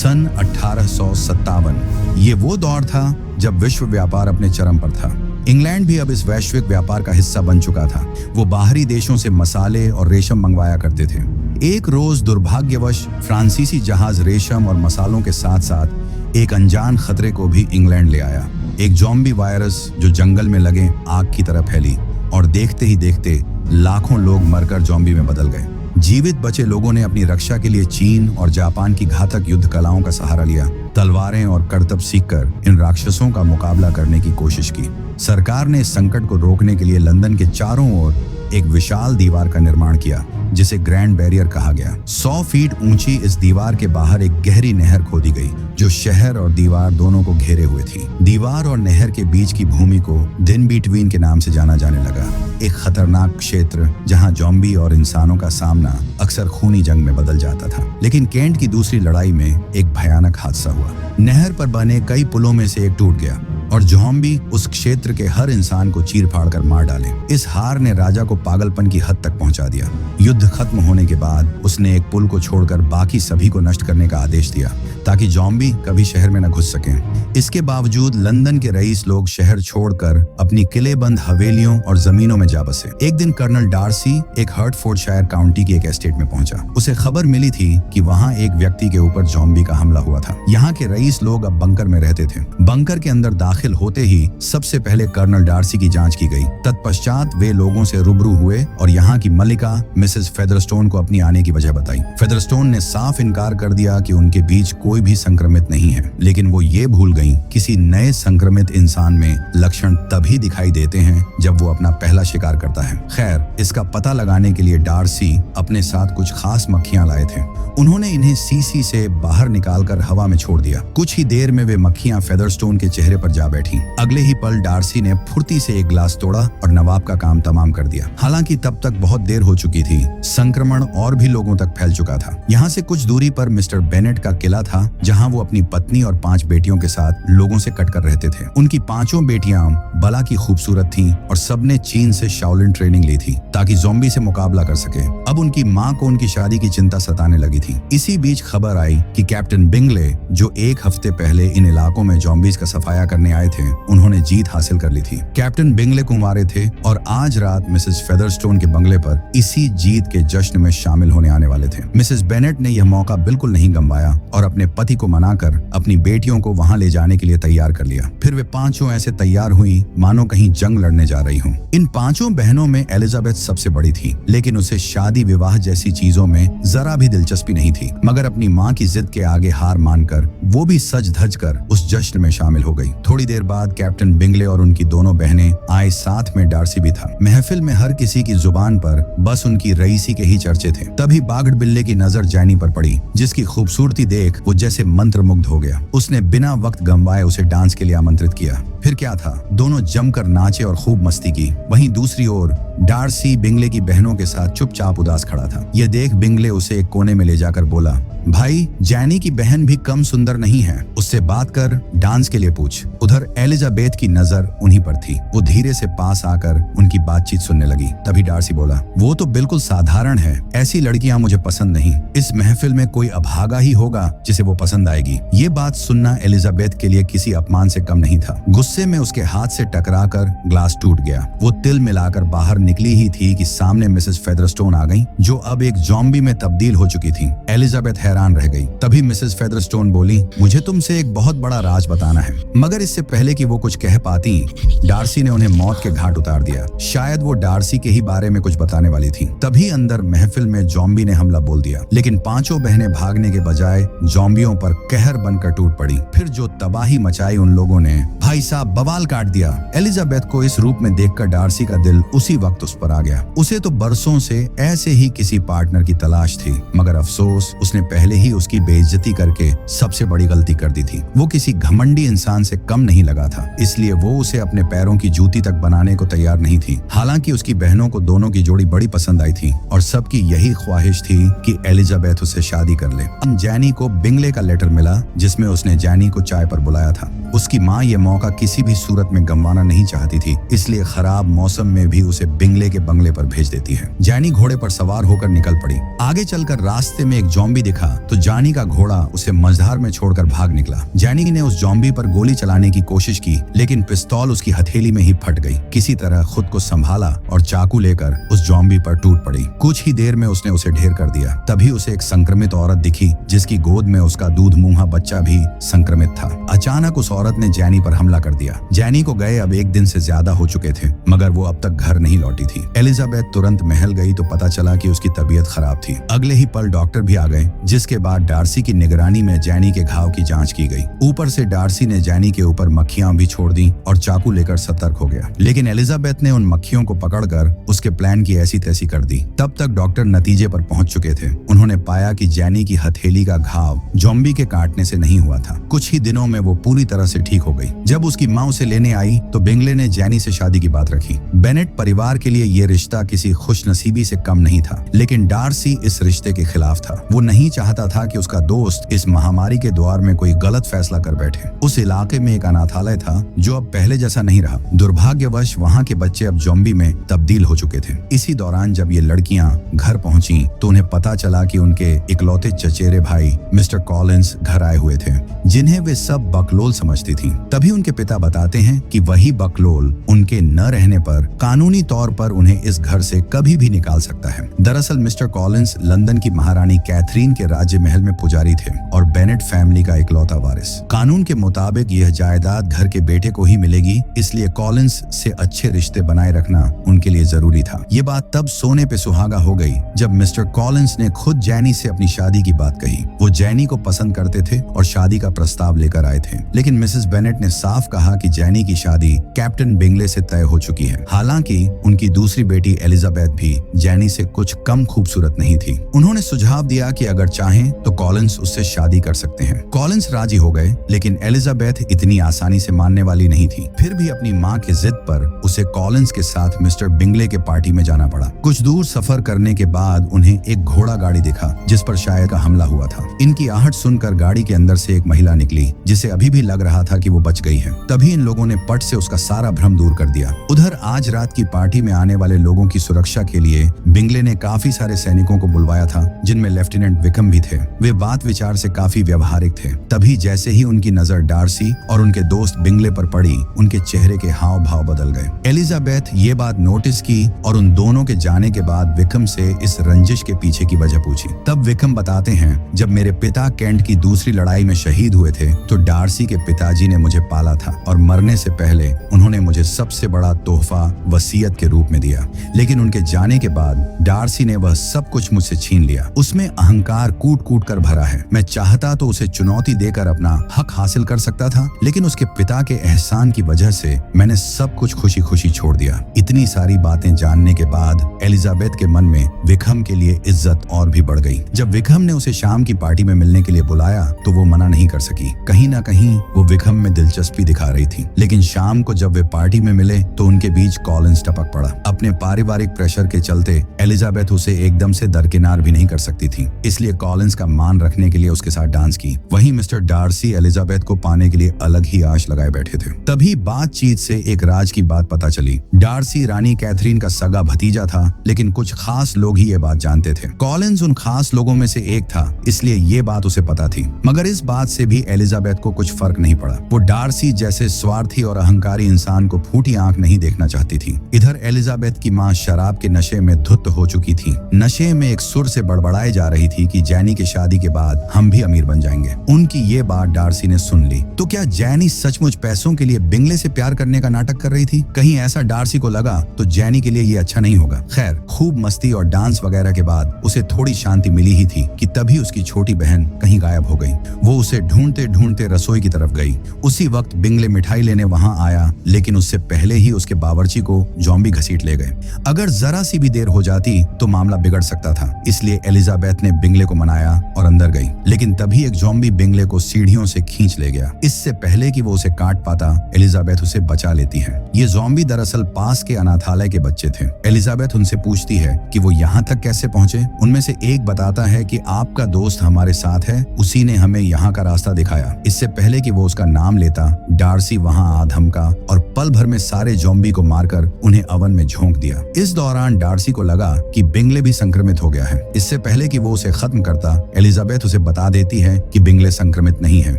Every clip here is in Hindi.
सन 1857। ये वो दौर था जब विश्व व्यापार अपने चरम पर था। इंग्लैंड भी अब इस वैश्विक व्यापार का हिस्सा बन चुका था। वो बाहरी देशों से मसाले और रेशम मंगवाया करते थे। एक रोज दुर्भाग्यवश फ्रांसीसी जहाज रेशम और मसालों के साथ साथ एक अनजान खतरे को भी इंग्लैंड ले आया। एक ज़ॉम्बी वायरस जो जंगल में लगे आग की तरह फैली और देखते ही देखते लाखों लोग मरकर ज़ॉम्बी में बदल गए। जीवित बचे लोगों ने अपनी रक्षा के लिए चीन और जापान की घातक युद्ध कलाओं का सहारा लिया। तलवारें और करतब सीखकर इन राक्षसों का मुकाबला करने की कोशिश की। सरकार ने इस संकट को रोकने के लिए लंदन के चारों ओर एक विशाल दीवार का निर्माण किया, जिसे ग्रैंड बैरियर कहा गया। 100 फीट ऊंची इस दीवार के बाहर एक गहरी नहर खोदी गई, जो शहर और दीवार दोनों को घेरे हुए थी। दीवार और नहर के बीच की भूमि को दिन बिटवीन के नाम से जाना जाने लगा। एक खतरनाक क्षेत्र जहां ज़ॉम्बी और इंसानों का सामना अक्सर खूनी जंग में बदल जाता था। लेकिन केंट की दूसरी लड़ाई में एक भयानक हादसा हुआ। नहर पर बने कई पुलों में से एक टूट गया और ज़ॉम्बी उस क्षेत्र के हर इंसान को चीर फाड़ कर मार डाले। इस हार ने राजा को पागलपन की हद तक पहुंचा दिया। युद्ध खत्म होने के बाद उसने एक पुल को छोड़कर बाकी सभी को नष्ट करने का आदेश दिया, ताकि ज़ॉम्बी कभी शहर में न घुस सकें। इसके बावजूद लंदन के रईस लोग शहर छोड़कर अपनी किलेबंद हवेलियों और जमीनों में जा बसे। एक दिन कर्नल डार्सी एक हर्टफोर्डशायर काउंटी की एक एस्टेट में पहुंचा। उसे खबर मिली थी कि वहां एक व्यक्ति के ऊपर ज़ॉम्बी का हमला हुआ था। यहाँ के रईस लोग अब बंकर में रहते थे। बंकर के अंदर दाखिल होते ही सबसे पहले कर्नल डार्सी की जांच की गई। तत्पश्चात वे लोगों से रूबरू हुए और यहाँ की मलिका मिसेस फेदरस्टोन को अपनी आने की वजह बताई। फेदरस्टोन ने साफ इनकार कर दिया कि उनके बीच कोई भी संक्रमित नहीं है, लेकिन वो ये भूल गईं, किसी नए संक्रमित इंसान में लक्षण तभी दिखाई देते हैं जब वो अपना पहला शिकार करता है। खैर, इसका पता लगाने के लिए डार्सी अपने साथ कुछ खास मक्खियां लाए थे। उन्होंने इन्हें सीसी से बाहर निकालकर हवा में छोड़ दिया। कुछ ही देर में वे मक्खियां फेदरस्टोन के चेहरे पर जा बैठी। अगले ही पल डार्सी ने फुर्ती से एक गिलास तोड़ा और नवाब का काम तमाम कर दिया। हालांकि तब तक बहुत देर हो चुकी थी। संक्रमण और भी लोगों तक फैल चुका था। यहाँ से कुछ दूरी पर मिस्टर बेनेट का किला था, जहाँ वो अपनी पत्नी और 5 बेटियों के साथ लोगों से कटकर रहते थे। उनकी 5 बेटियां बला की खूबसूरत थीं और सबने चीन से शाओलिन ट्रेनिंग ली थी ताकि ज़ॉम्बी से मुकाबला कर सके। अब उनकी माँ को उनकी शादी की चिंता सताने लगी थी। इसी बीच खबर आई कि कैप्टन बिंगले, जो 1 हफ्ते पहले इन इलाकों में ज़ॉम्बीज का सफाया करने आए थे, उन्होंने जीत हासिल कर ली थी। कैप्टन बिंगले कुंवारे थे और आज रात मिसेस फेदरस्टोन के बंगले पर इसी जीत के जश्न में शामिल होने आने वाले थे। मिसेस बेनेट ने यह मौका बिल्कुल नहीं गंवाया और अपने पति को मनाकर अपनी बेटियों को वहां ले जाने के लिए तैयार कर लिया। फिर वे 5 ऐसे तैयार हुई मानो कहीं जंग लड़ने जा रही हूँ। इन 5 बहनों में एलिजाबेथ सबसे बड़ी थी, लेकिन उसे शादी विवाह जैसी चीजों में जरा भी दिलचस्पी नहीं थी। मगर अपनी माँ की जिद के आगे हार मानकर वो भी सज धज कर उस जश्न में शामिल हो गई। थोड़ी देर बाद कैप्टन बिंगले और उनकी दोनों बहनें आए, साथ में डार्सी भी था। महफिल में हर किसी की जुबान पर बस उनकी रईसी के ही चर्चे थे। तभी बागड़ बिल्ले की नजर जैनी पर पड़ी, जिसकी खूबसूरती देख वो जैसे मंत्रमुग्ध हो गया। उसने बिना वक्त गंवाए उसे डांस के लिए आमंत्रित किया। फिर क्या था, दोनों जमकर नाचे और खूब मस्ती की। वहीं दूसरी ओर डार्सी बिंगले की बहनों के साथ चुपचाप उदास खड़ा था। यह देख बिंगले उसे एक कोने में ले जाकर बोला, भाई, जैनी की बहन भी कम सुंदर नहीं है, उससे बात कर, डांस के लिए पूछ। उधर एलिजाबेथ की नजर उन्हीं पर थी। वो धीरे से पास आकर उनकी बातचीत सुनने लगी। तभी डार्सी बोला, वो तो बिल्कुल साधारण है, ऐसी लड़कियां मुझे पसंद नहीं। इस महफिल में कोई अभागा ही होगा जिसे वो पसंद आएगी। ये बात सुनना एलिजाबेथ के लिए किसी अपमान से कम नहीं था। गुस्से में उसके हाथ से टकराकर ग्लास टूट गया। वो तिल मिलाकर बाहर निकली ही थी कि सामने मिसेस फेदरस्टोन आ गईं, जो अब एक ज़ॉम्बी में तब्दील हो चुकी थी। एलिजाबेथ हैरान रह गई। तभी मिसेस फेदरस्टोन बोली, मुझे तुमसे एक बहुत बड़ा राज बताना है। मगर इससे पहले कि वो कुछ कह पाती, डार्सी ने उन्हें मौत के घाट उतार दिया। शायद वो डार्सी के ही बारे में कुछ बताने वाली थी। तभी अंदर महफिल में ज़ॉम्बी ने हमला बोल दिया, लेकिन 5 बहनें भागने के बजाय ज़ॉम्बियों पर कहर बनकर टूट पड़ी। फिर जो तबाही मचाई उन लोगों ने, भाई साहब, बवाल काट दिया। एलिजाबेथ को इस रूप में देखकर डार्सी का दिल उसी वक्त उस पर आ गया। उसे तो बरसों से ऐसे ही किसी पार्टनर की तलाश थी, मगर अफसोस उसने पहले ही उसकी बेइज्जती करके सबसे बड़ी गलती कर दी थी। वो किसी घमंडी इंसान से कम नहीं लगा था, इसलिए वो उसे अपने पैरों की जूती तक बनाने को तैयार नहीं थी। हालांकि उसकी बहनों को दोनों की जोड़ी बड़ी पसंद आई थी और सबकी यही ख्वाहिश थी कि एलिजाबेथ उससे शादी कर ले। जैनी को बिंगले का लेटर मिला, जिसमें उसने जैनी को चाय पर बुलाया था। उसकी माँ ये मौका मौका किसी भी सूरत में गंवाना नहीं चाहती थी, इसलिए खराब मौसम में भी उसे बिंगले के बंगले पर भेज देती है। जैनी घोड़े पर सवार होकर निकल पड़ी। आगे चलकर रास्ते में एक जॉम्बी दिखा तो जानी का घोड़ा उसे मझधार में छोड़कर भाग निकला। जैनी ने उस जॉम्बी पर गोली चलाने की कोशिश की, लेकिन पिस्तौल उसकी हथेली में ही फट गई। किसी तरह खुद को संभाला और चाकू लेकर उस जॉम्बी पर टूट पड़ी। कुछ ही देर में उसने उसे ढेर कर दिया। तभी उसे एक संक्रमित औरत दिखी, जिसकी गोद में उसका दूध मुंहा बच्चा भी संक्रमित था। अचानक उस औरत ने जैनी पर हमला कर दिया। जैनी को गए अब 1 दिन से ज्यादा हो चुके थे, मगर वो अब तक घर नहीं लौटी थी। एलिजाबेथ तुरंत महल गई तो पता चला कि उसकी तबीयत खराब थी। अगले ही पल डॉक्टर भी आ गए, जिसके बाद डार्सी की निगरानी में जैनी के घाव की जांच की गई। ऊपर से डार्सी ने जैनी के ऊपर मक्खियां भी छोड़ दी और चाकू लेकर सतर्क हो गया, लेकिन एलिजाबेथ ने उन मक्खियों को पकड़कर उसके प्लान की ऐसी तैसी कर दी। तब तक डॉक्टर नतीजे पर पहुंच चुके थे। उन्होंने पाया कि जैनी की हथेली का घाव जॉम्बी के काटने से नहीं हुआ था। कुछ ही दिनों में वो पूरी तरह से ठीक हो गई। जब उसकी माँ उसे लेने आई तो बिंगले ने जैनी से शादी की बात रखी। बेनेट परिवार के लिए ये रिश्ता किसी खुशनसीबी से कम नहीं था, लेकिन डार्सी इस रिश्ते के खिलाफ था। वो नहीं चाहता था कि उसका दोस्त इस महामारी के द्वार में कोई गलत फैसला कर बैठे। उस इलाके में एक अनाथालय था जो अब पहले जैसा नहीं रहा। दुर्भाग्यवश वहाँ के बच्चे अब जॉम्बी में तब्दील हो चुके थे। इसी दौरान जब ये लड़कियां घर पहुंची तो उन्हें पता चला कि उनके इकलौते चचेरे भाई मिस्टर कॉलिंस घर आए हुए थे, जिन्हें वे सब बकलोल समझती थीं। तभी उनके पिता बताते हैं कि वही बकलोल उनके न रहने पर कानूनी तौर पर उन्हें इस घर से कभी भी निकाल सकता है। दरअसल मिस्टर कॉलिंस लंदन की महारानी कैथरीन के राज्य महल में पुजारी थे और बेनेट फैमिली का इकलौता वारिस। कानून के मुताबिक यह जायदाद घर के बेटे को ही मिलेगी, इसलिए कॉलिंस से अच्छे रिश्ते बनाए रखना उनके लिए जरूरी था। ये बात तब सोने पे सुहागा हो गई जब मिस्टर कॉलिंस ने खुद जैनी से अपनी शादी की बात कही। वो जैनी को पसंद करते थे और शादी का प्रस्ताव लेकर आए थे, लेकिन मिसेस बेनेट ने साफ कहा कि जैनी की शादी कैप्टन बिंगले से तय हो चुकी है। हालांकि उनकी दूसरी बेटी एलिजाबेथ भी जैनी से कुछ कम खूबसूरत नहीं थी। उन्होंने सुझाव दिया कि अगर चाहें तो कॉलिंस उससे शादी कर सकते हैं। कॉलिंस राजी हो गए, लेकिन एलिजाबेथ इतनी आसानी से मानने वाली नहीं थी। फिर भी अपनी माँ की जिद पर उसे कॉलिंस के साथ मिस्टर बिंगले के पार्टी में जाना पड़ा। कुछ दूर सफर करने के बाद उन्हें एक घोड़ा गाड़ी दिखा, जिस पर शायद का हमला हुआ था। इनकी आहट सुनकर गाड़ी के अंदर से एक महिला निकली, जिसे अभी भी लग रहा था कि वो बच गई है। तभी इन लोगों ने पट से उसका सारा भ्रम दूर कर दिया। उधर आज रात की पार्टी में आने वाले लोगों की सुरक्षा के लिए बिंगले ने काफी सारे सैनिकों को बुलवाया था, जिनमें लेफ्टिनेंट विकम भी थे। वे बात विचार से काफी व्यवहारिक थे। तभी जैसे ही उनकी नजर डार्सी और उनके दोस्त बिंगले पर पड़ी, उनके चेहरे के हाव भाव बदल गए। एलिजाबेथ ये बात नोटिस की और उन दोनों के जाने के बाद विकम से इस रंजिश के पीछे की वजह पूछी। तब विकम बताते हैं, जब मेरे पिता कैंट की दूसरी लड़ाई में शहीद हुए थे तो डार्सी के पिताजी ने मुझे पाला था और मरने से पहले उन्होंने मुझे सबसे बड़ा तोहफा वसीयत के रूप में दिया, लेकिन उनके जाने के बाद डार्सी ने वह सब कुछ मुझसे छीन लिया। उसमें अहंकार कूट कूट कर भरा है। मैं चाहता तो उसे चुनौती देकर अपना हक हासिल कर सकता था, लेकिन उसके पिता के एहसान की वजह से मैंने सब कुछ खुशी खुशी छोड़ दिया। इतनी सारी बातें जानने के बाद एलिजाबेथ के मन में विकम के लिए इज्जत और भी बढ़ गई। जब विकम ने उसे शाम की पार्टी में मिलने के लिए बुलाया तो वो मना नहीं कर सकी। कहीं ना कहीं वो विकम में दिलचस्पी दिखा रही थी, लेकिन शाम को जब वे पार्टी में मिले तो उनके बीच कॉलिंस टपक पड़ा। अपने पारिवारिक प्रेशर के चलते एलिजाबेथ उसे एकदम से दरकिनार भी नहीं कर सकती थी, इसलिए कॉलिंस का मान रखने के लिए उसके साथ डांस की। वहीं मिस्टर डार्सी एलिजाबेथ को पाने के लिए अलग ही आश लगाए बैठे थे। तभी बातचीत से एक राज की बात पता चली। डार्सी रानी कैथरीन का सगा भतीजा था, लेकिन कुछ खास लोग ही ये बात जानते थे। कॉलिंस उन खास लोगों में से एक था, इसलिए ये बात उसे पता थी। मगर इस बात से भी एलिजाबेथ को कुछ फर्क नहीं पड़ा। वो डार्सी जैसे स्वार्थी और अहंकारी इंसान को फूटी आंख नहीं देखना चाहती थी। इधर एलिजाबेथ की माँ शराब के नशे में धुत हो चुकी थी। नशे में एक सुर से बड़बड़ाई जा रही थी कि जैनी की शादी के बाद हम भी अमीर बन जाएंगे। उनकी ये बात डार्सी ने सुन ली। तो क्या जैनी सचमुच पैसों के लिए बिंगले से प्यार करने का नाटक कर रही थी? कहीं ऐसा डार्सी को लगा तो जैनी के लिए ये अच्छा नहीं होगा। खैर, खूब मस्ती और डांस वगैरह के बाद उसे थोड़ी शांति मिली ही थी कि तभी उसकी छोटी बहन कहीं गायब हो गई। वो उसे ढूंढते ढूंढते रसोई की तरफ गई। उसी वक्त बिंगले मिठाई लेने वहां आया, लेकिन उससे पहले ही उसके बावर्ची को जॉम्बी घसीट ले गए। अगर जरा सी भी देर हो जाती तो मामला बिगड़ सकता था, इसलिए एलिजाबेथ ने बिंगले को मनाया और अंदर गई। लेकिन तभी एक जॉम्बी बिंगले को सीढ़ियों से खींच ले गया। इससे पहले कि वो उसे काट पाता, एलिजाबेथ उसे बचा लेती है। ये जॉम्बी दरअसल पास के अनाथालय के बच्चे थे। एलिजाबेथ उनसे पूछती है कि वो यहाँ तक कैसे पहुंचे। उनमें से एक बताता है कि आपका दोस्त हमारे साथ है, उसी ने हमें यहाँ का रास्ता दिखाया। इससे पहले कि वो उसका नाम लेता, डार्सी वहां आ धमका और पल भर में सारे ज़ॉम्बी को मारकर उन्हें ओवन में झोंक दिया। इस दौरान डार्सी को लगा कि बिंगले भी संक्रमित हो गया है। इससे पहले कि वो उसे खत्म करता, एलिजाबेथ उसे बता देती है कि बिंगले संक्रमित नहीं है,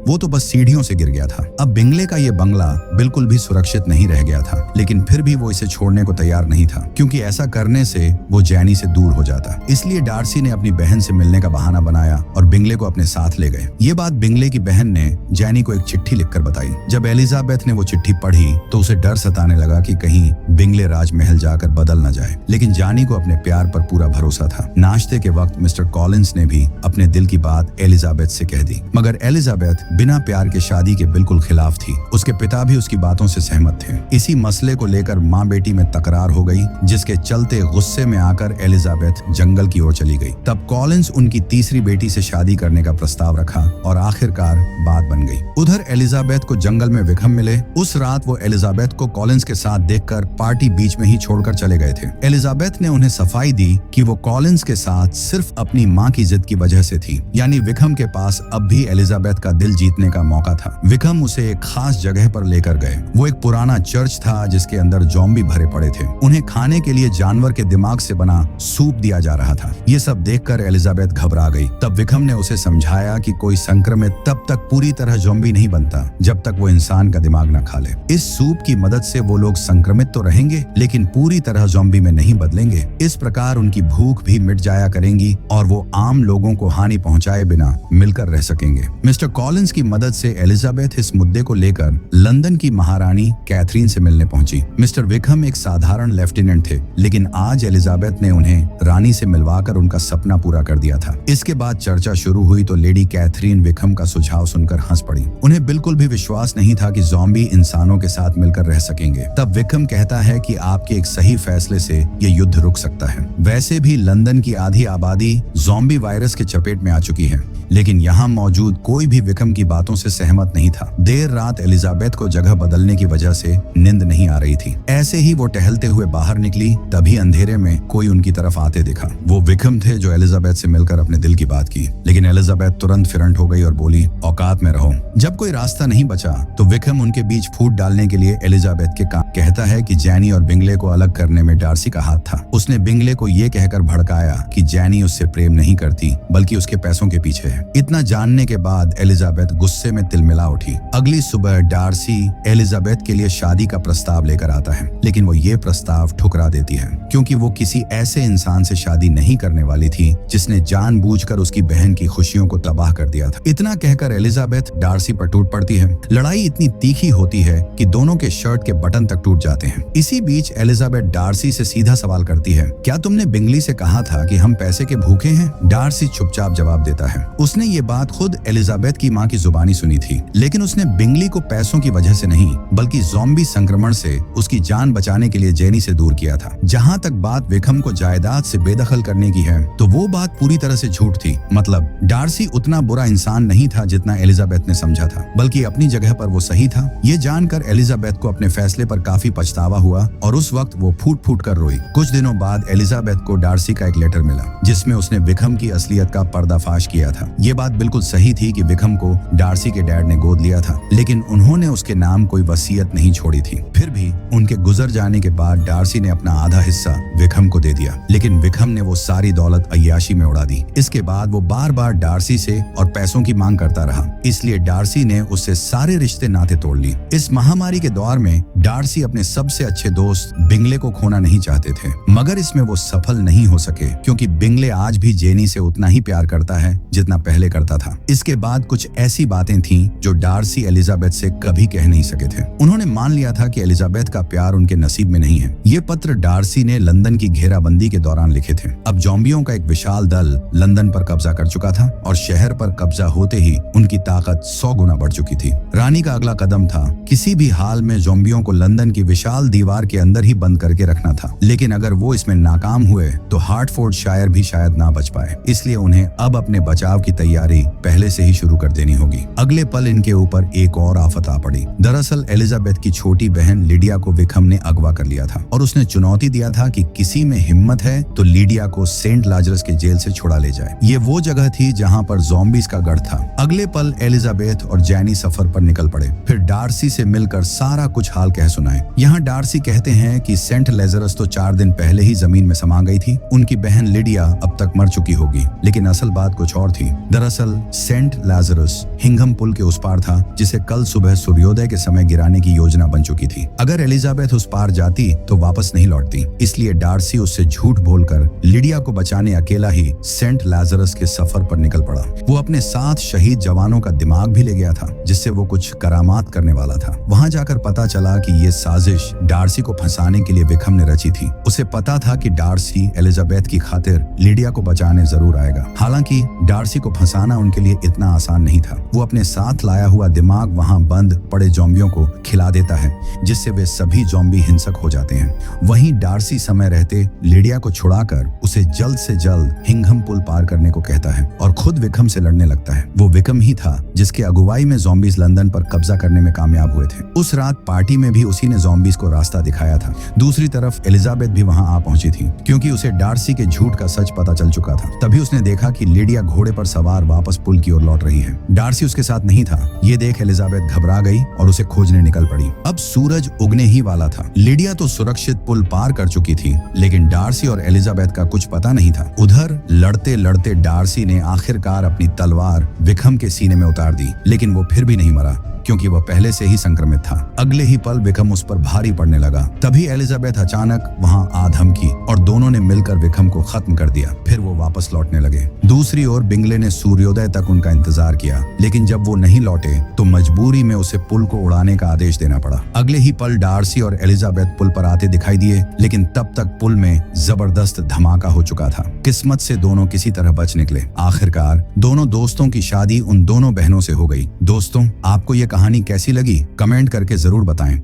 वो तो बस सीढ़ियों से गिर गया था। अब बिंगले का ये बंगला बिल्कुल भी सुरक्षित नहीं रह गया था, लेकिन फिर भी वो इसे छोड़ने को तैयार नहीं था, क्योंकि ऐसा करने से वो जैनी से दूर हो जाता। इसलिए डार्सी ने अपनी बहन से मिलने का बहाना बनाया और बिंगले को अपने साथ ले गए। ये बात बिंगले की बहन ने जैनी को एक चिट्ठी लिखकर बताई। जब एलिजाबेथ ने वो चिट्ठी पढ़ी तो उसे डर सताने लगा कि कहीं बिंगले राजमहल जाकर बदल न जाए, लेकिन जानी को अपने प्यार पर पूरा भरोसा था। नाश्ते के वक्त मिस्टर कॉलिंस ने भी अपने दिल की बात एलिजाबेथ से कह दी, मगर एलिजाबेथ बिना प्यार के शादी के बिल्कुल खिलाफ थी। उसके पिता भी उसकी बातों से सहमत थे। इसी मसले को लेकर माँ बेटी में तकरार हो गई, जिसके चलते गुस्से में आकर एलिजाबेथ जंगल की ओर चली गई। तब कॉलिंस उनकी तीसरी बेटी से शादी करने का प्रस्ताव रखा और आखिरकार बात बन गई। उधर एलिजाबेथ को जंगल में विक्रम मिले। उस रात वो एलिजाबेथ को कॉलिंस के साथ देखकर पार्टी बीच में ही छोड़कर चले गए थे। एलिजाबेथ ने उन्हें सफाई दी कि वो कॉलिंस के साथ सिर्फ अपनी माँ की जिद की वजह से थी, यानी विक्रम के पास अब भी एलिजाबेथ का दिल जीतने का मौका था। विक्रम उसे एक खास जगह पर लेकर गए। वो एक पुराना चर्च था जिसके अंदर ज़ॉम्बी भरे पड़े थे। उन्हें खाने के लिए जानवर के दिमाग से बना सूप दिया जा रहा था। ये सब देखकर एलिजाबेथ घबरा गई। तब विक्रम ने उसे समझाया कि कोई संक्रमित तब तक पूरी तरह ज़ॉम्बी नहीं बनता जब तक वो इंसान का दिमाग न खा ले। इस सूप की मदद से वो लोग संक्रमित तो रहेंगे, लेकिन पूरी तरह ज़ॉम्बी में नहीं बदलेंगे। इस प्रकार उनकी भूख भी मिट जाया करेंगी और वो आम लोगों को हानि पहुंचाए बिना मिलकर रह सकेंगे। मिस्टर कॉलिंस की मदद से एलिजाबेथ इस मुद्दे को लेकर लंदन की महारानी कैथरीन से मिलने पहुंची। मिस्टर विक्रम एक साधारण लेफ्टिनेंट थे, लेकिन आज एलिजाबेथ ने उन्हें रानी से मिलवाकर उनका सपना पूरा कर दिया था। इसके बाद चर्चा शुरू हुई तो लेडी कैथरीन विक्रम का सुझाव सुनकर हंस पड़ी। उन्हें बिल्कुल भी विश्वास नहीं था कि ज़ॉम्बी इंसानों के साथ मिलकर रह सकेंगे। तब विक्रम कहता है कि आपके एक सही फैसले से ये युद्ध रुक सकता है। वैसे भी लंदन की आधी आबादी ज़ॉम्बी वायरस के चपेट में आ चुकी है, लेकिन यहाँ मौजूद कोई भी विक्रम की बातों से सहमत नहीं था। देर रात एलिजाबेथ को जगह बदलने की वजह से नींद नहीं आ रही थी। ऐसे ही वो टहलते हुए बाहर निकली, तभी अंधेरे में कोई उनकी तरफ आते देखा। वो विक्रम थे जो एलिजाबेथ से मिलकर अपने दिल की बात की, लेकिन एलिजाबेथ तुरंत फिरंट हो गई और बोली, औकात में रहो। जब कोई रास्ता नहीं बचा तो विक्रम उनके बीच फूट डालने के लिए एलिजाबेथ के काम कहता है कि जैनी और बिंगले को अलग करने में डार्सी का हाथ था। उसने बिंगले को ये कहकर भड़काया कि जैनी उससे प्रेम नहीं करती बल्कि उसके पैसों के पीछे है। इतना जानने के बाद एलिजाबेथ गुस्से में तिलमिला उठी। अगली सुबह डार्सी एलिजाबेथ के लिए शादी का प्रस्ताव लेकर आता है, लेकिन वो ये प्रस्ताव ठुकरा देती है, क्योंकि वो किसी ऐसे इंसान से शादी नहीं करने वाली थी जिसने जानबूझकर उसकी बहन की खुशियों को तबाह कर दिया था। इतना कहकर एलिजाबेथ डार्सी पर टूट पड़ती है। लड़ाई इतनी तीखी होती है कि दोनों के शर्ट के बटन तक टूट जाते हैं। इसी बीच एलिजाबेथ डार्सी से सीधा सवाल करती है, क्या तुमने बिंगली से कहा था कि हम पैसे के भूखे हैं? डार्सी चुपचाप जवाब देता है। उसने ये बात खुद एलिजाबेथ की माँ की जुबानी सुनी थी, लेकिन उसने बिंगली को पैसों की वजह से नहीं बल्कि ज़ॉम्बी संक्रमण से उसकी जान बचाने के लिए जैनी से दूर किया था। जहाँ तक बात विक्रम को जायदाद से बेदखल करने की है, तो वो बात पूरी तरह से झूठ थी। मतलब डार्सी उतना बुरा इंसान नहीं था जितना एलिजाबेथ ने समझा था, बल्कि अपनी जगह पर वो सही था। ये जानकर एलिजाबेथ को अपने फैसले पर काफी पछतावा हुआ और उस वक्त वो फूट फूट कर रोई। कुछ दिनों बाद एलिजाबेथ को डार्सी का एक लेटर मिला जिसमें उसने विक्रम की असलियत का पर्दाफाश किया था। ये बात बिल्कुल सही थी कि विक्रम को डार्सी के डैड ने गोद लिया था, लेकिन उन्होंने उसके नाम कोई वसीयत नहीं छोड़ी थी। फिर भी उनके गुजर जाने के बाद डार्सी ने अपना आधा हिस्सा विक्रम को दे दिया, लेकिन विक्रम ने वो सारी दौलत अय्याशी में उड़ा दी। इसके बाद वो बार बार डार्सी से और पैसों की मांग करता रहा, इसलिए डार्सी ने उससे सारे रिश्ते नाते तोड़ लिए। इस महामारी के दौर में डार्सी अपने सबसे अच्छे दोस्त बिंगले को खोना नहीं चाहते थे, मगर इसमें वो सफल नहीं हो सके, क्योंकि बिंगले आज भी जेनी से उतना ही प्यार करता है जितना पहले करता था। इसके बाद कुछ ऐसी बातें थीं जो डार्सी एलिजाबेथ से कभी कह नहीं सके थे। उन्होंने मान लिया था कि एलिजाबेथ का प्यार उनके नसीब में नहीं है। ये पत्र डार्सी ने लंदन की घेराबंदी के दौरान लिखे थे। अब ज़ॉम्बियों का एक विशाल दल लंदन पर कब्जा कर चुका था और शहर पर कब्जा होते ही उनकी ताकत 100 गुना बढ़ चुकी थी। रानी का अगला कदम था किसी भी हाल में ज़ॉम्बियों को लंदन की विशाल दीवार के अंदर ही बंद करके रखना था, लेकिन अगर वो इसमें नाकाम हुए तो हार्टफोर्डशायर भी शायद ना बच पाए। इसलिए उन्हें अब अपने बचाव की तैयारी पहले से ही शुरू कर देनी होगी। अगले पल इनके ऊपर एक और आफत आ पड़ी। दरअसल एलिजाबेथ की छोटी बहन लिडिया को विक्रम ने अगवा कर लिया था और उसने चुनौती दिया था कि किसी में हिम्मत है तो लिडिया को सेंट लाजरस के जेल से छुड़ा ले जाए। ये वो जगह थी जहाँ पर ज़ॉम्बीज का गढ़ था। अगले पल एलिजाबेथ और जैनी सफर पर निकल पड़े। फिर डार्सी से मिलकर सारा कुछ हाल कह सुनाए। यहाँ डार्सी कहते हैं कि सेंट लेजरस तो 4 दिन पहले ही जमीन में समा गई थी, उनकी बहन लिडिया अब तक मर चुकी होगी। लेकिन असल बात कुछ और थी। दरअसल सेंट लेजरस हिंघम पुल के उस पार था, जिसे कल सुबह सूर्योदय के समय गिराने की योजना बन चुकी थी। अगर एलिजाबेथ उस पार जाती तो वापस नहीं लौटती, इसलिए डार्सी उससे झूठ बोलकर लिडिया को बचाने अकेला ही सेंट लेजरस के सफर पर निकल पड़ा। वो अपने साथ शहीद जवानों का दिमाग भी ले गया था, जिससे वो कुछ करामात करने वाला था। वहां जाकर पता चला कि ये साजिश डार्सी को फंसाने के लिए विक्रम ने रची थी। उसे पता था कि डार्सी एलिजाबेथ की खातिर लिडिया को बचाने जरूर आएगा। हालांकि डार्सी को फंसाना उनके लिए इतना आसान नहीं था। वो अपने साथ लाया हुआ दिमाग वहां बंद पड़े ज़ॉम्बियों को खिला देता है, जिससे वे सभी ज़ॉम्बी हिंसक हो जाते हैं। वहीं डार्सी समय रहते लिडिया को छुड़ाकर उसे जल्द से जल्द हिंघम पुल पार करने को कहता है और खुद विक्रम से लड़ने लगता है। वो विक्रम ही था जिसके अगुवाई में ज़ॉम्बीज लंदन पर कब्जा करने में कामयाब हुए थे। उस रात पार्टी में भी उसी ने ज़ॉम्बीज को रास्ता दिखाया था। दूसरी तरफ एलिजाबेथ भी वहां आ पहुंची थी, क्योंकि उसे डार्सी के झूठ का सच पता चल चुका था। तभी उसने देखा कि लिडिया घोड़े पर सवार वापस पुल की ओर लौट रही है। डार्सी उसके साथ नहीं था। ये देख एलिजाबेथ घबरा गई और उसे खोजने निकल पड़ी। अब सूरज उगने ही वाला था। लिडिया तो सुरक्षित पुल पार कर चुकी थी, लेकिन डार्सी और एलिजाबेथ का कुछ पता नहीं था। उधर लड़ते लड़ते डार्सी ने आखिरकार अपनी तलवार विक्रम के सीने में उतार दी, लेकिन वो फिर भी नहीं मरा, क्योंकि वह पहले से ही संक्रमित था। अगले ही पल विक्रम उस पर भारी पड़ने लगा। तभी एलिजाबेथ अचानक वहां आ धमकी और दोनों ने मिलकर विक्रम को खत्म कर दिया। फिर वो वापस लौटने लगे। दूसरी ओर बिंगले ने सूर्योदय तक उनका इंतजार किया, लेकिन जब वो नहीं लौटे तो मजबूरी में उसे पुल को उड़ाने का आदेश देना पड़ा। अगले ही पल डार्सी और एलिजाबेथ पुल पर आते दिखाई दिए, लेकिन तब तक पुल में जबरदस्त धमाका हो चुका था। किस्मत से दोनों किसी तरह बच निकले। आखिरकार दोनों दोस्तों की शादी उन दोनों बहनों से हो गई। दोस्तों, आपको ये कहानी कैसी लगी कमेंट करके जरूर बताएं।